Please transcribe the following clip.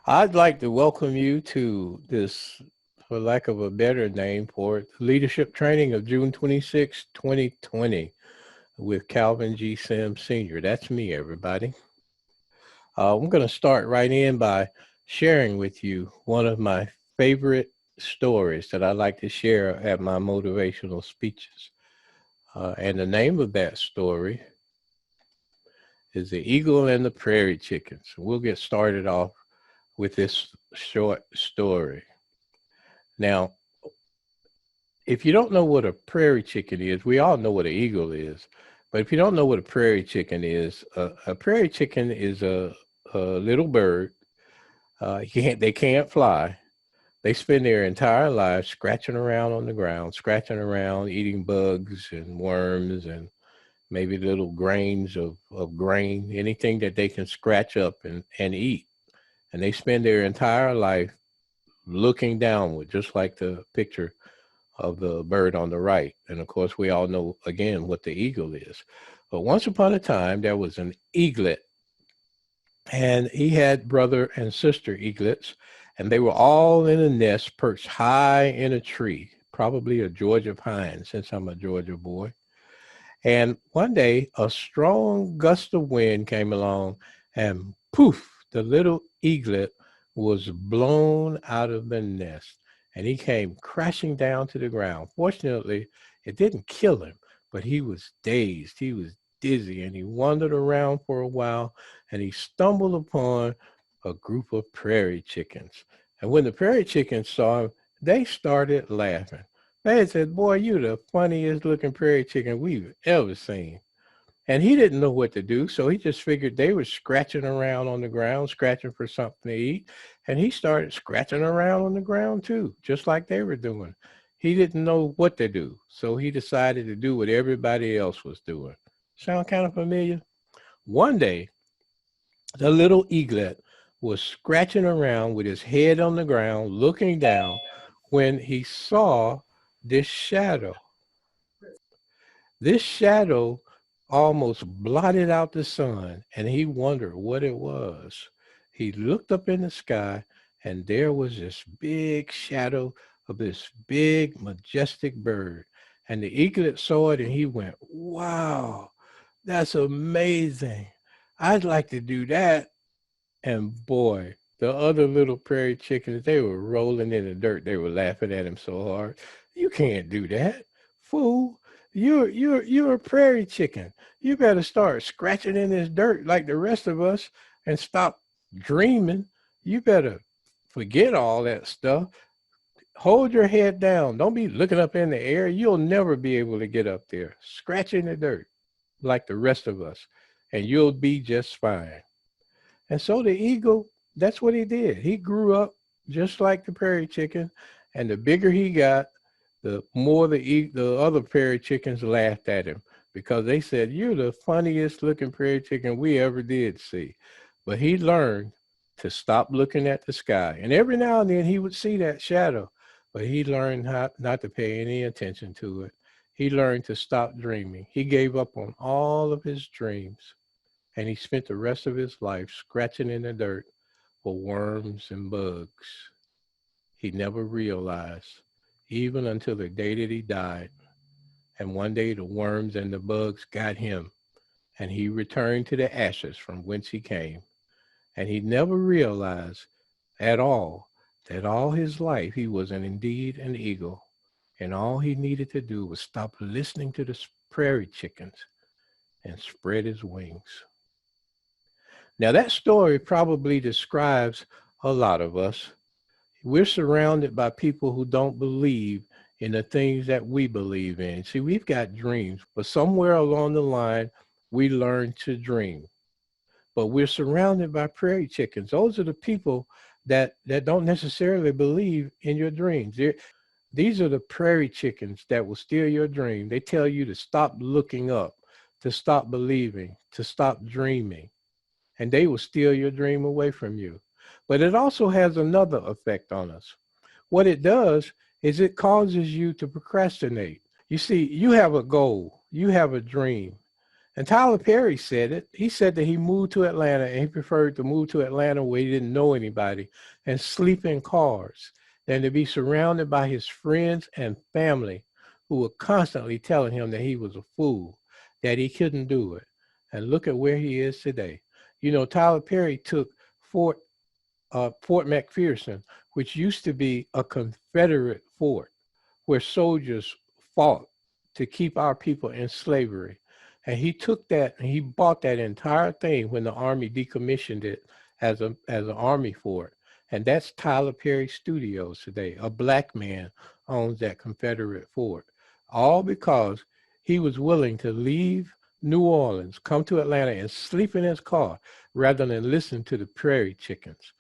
I'd like to welcome you to this, for lack of a better name for it, leadership training of June 26, 2020 with Calvin G. Sims Sr. That's me, everybody. I'm going to start right in by sharing with you one of my favorite stories that I like to share at my motivational speeches. And the name of that story is The Eagle and the Prairie Chickens. We'll get started off with this short story. Now, if you don't know what a prairie chicken is, we all know what an eagle is. But if you don't know what a prairie chicken is, a prairie chicken is a little bird. They can't fly. They spend their entire lives scratching around on the ground, scratching around, eating bugs and worms and maybe little grains of grain, anything that they can scratch up and eat. And they spend their entire life looking downward, just like the picture of the bird on the right. And of course, we all know again what the eagle is. But once upon a time, there was an eaglet, and he had brother and sister eaglets, and they were all in a nest perched high in a tree, probably a Georgia pine, since I'm a Georgia boy. And one day, a strong gust of wind came along, and poof, the little eaglet was blown out of the nest, and he came crashing down to the ground. Fortunately, it didn't kill him, but he was dazed, he was dizzy, and he wandered around for a while, and he stumbled upon a group of prairie chickens. And when the prairie chickens saw him, they started laughing. They said, "Boy, you the funniest looking prairie chicken we've ever seen." And he didn't know what to do, so he just figured they were scratching around on the ground, scratching for something to eat. And he started scratching around on the ground too, just like they were doing. He didn't know what to do, so he decided to do what everybody else was doing. Sound kind of familiar? One day, the little eaglet was scratching around with his head on the ground, looking down, when he saw this shadow. This shadow almost blotted out the sun, and he wondered what it was. He looked up in the sky, and there was this big shadow of this big, majestic bird. And the eaglet saw it, and he went, "Wow, that's amazing. I'd like to do that." And boy, the other little prairie chickens, they were rolling in the dirt. They were laughing at him so hard. "You can't do that, fool. You're a prairie chicken. You better start scratching in this dirt like the rest of us and stop dreaming. You better forget all that stuff. Hold your head down. Don't be looking up in the air. You'll never be able to get up there. Scratch in the dirt like the rest of us, and you'll be just fine." And so the eagle, that's what he did. He grew up just like the prairie chicken, and the bigger he got, the more the other prairie chickens laughed at him because they said, "You're the funniest looking prairie chicken we ever did see." But he learned to stop looking at the sky. And every now and then he would see that shadow, but he learned how not to pay any attention to it. He learned to stop dreaming. He gave up on all of his dreams, and he spent the rest of his life scratching in the dirt for worms and bugs. He never realized, even until the day that he died. And one day the worms and the bugs got him, and he returned to the ashes from whence he came. And he never realized at all that all his life he was indeed an eagle. And all he needed to do was stop listening to the prairie chickens and spread his wings. Now, that story probably describes a lot of us. We're surrounded by people who don't believe in the things that we believe in. See, we've got dreams, but somewhere along the line, we learn to dream. But we're surrounded by prairie chickens. Those are the people that don't necessarily believe in your dreams. These are the prairie chickens that will steal your dream. They tell you to stop looking up, to stop believing, to stop dreaming, and they will steal your dream away from you. But it also has another effect on us. What it does is it causes you to procrastinate. You see, you have a goal, you have a dream, And Tyler Perry said it. He said that he moved to Atlanta and he preferred to move to Atlanta where he didn't know anybody and sleep in cars than to be surrounded by his friends and family who were constantly telling him that he was a fool, that he couldn't do it. And look at where he is today. You know, Tyler Perry took Fort Fort McPherson, which used to be a Confederate fort where soldiers fought to keep our people in slavery. And he took that and he bought that entire thing when the Army decommissioned it as an Army fort. And that's Tyler Perry Studios today. A black man owns that Confederate fort. All because he was willing to leave New Orleans, come to Atlanta and sleep in his car rather than listen to the prairie chickens.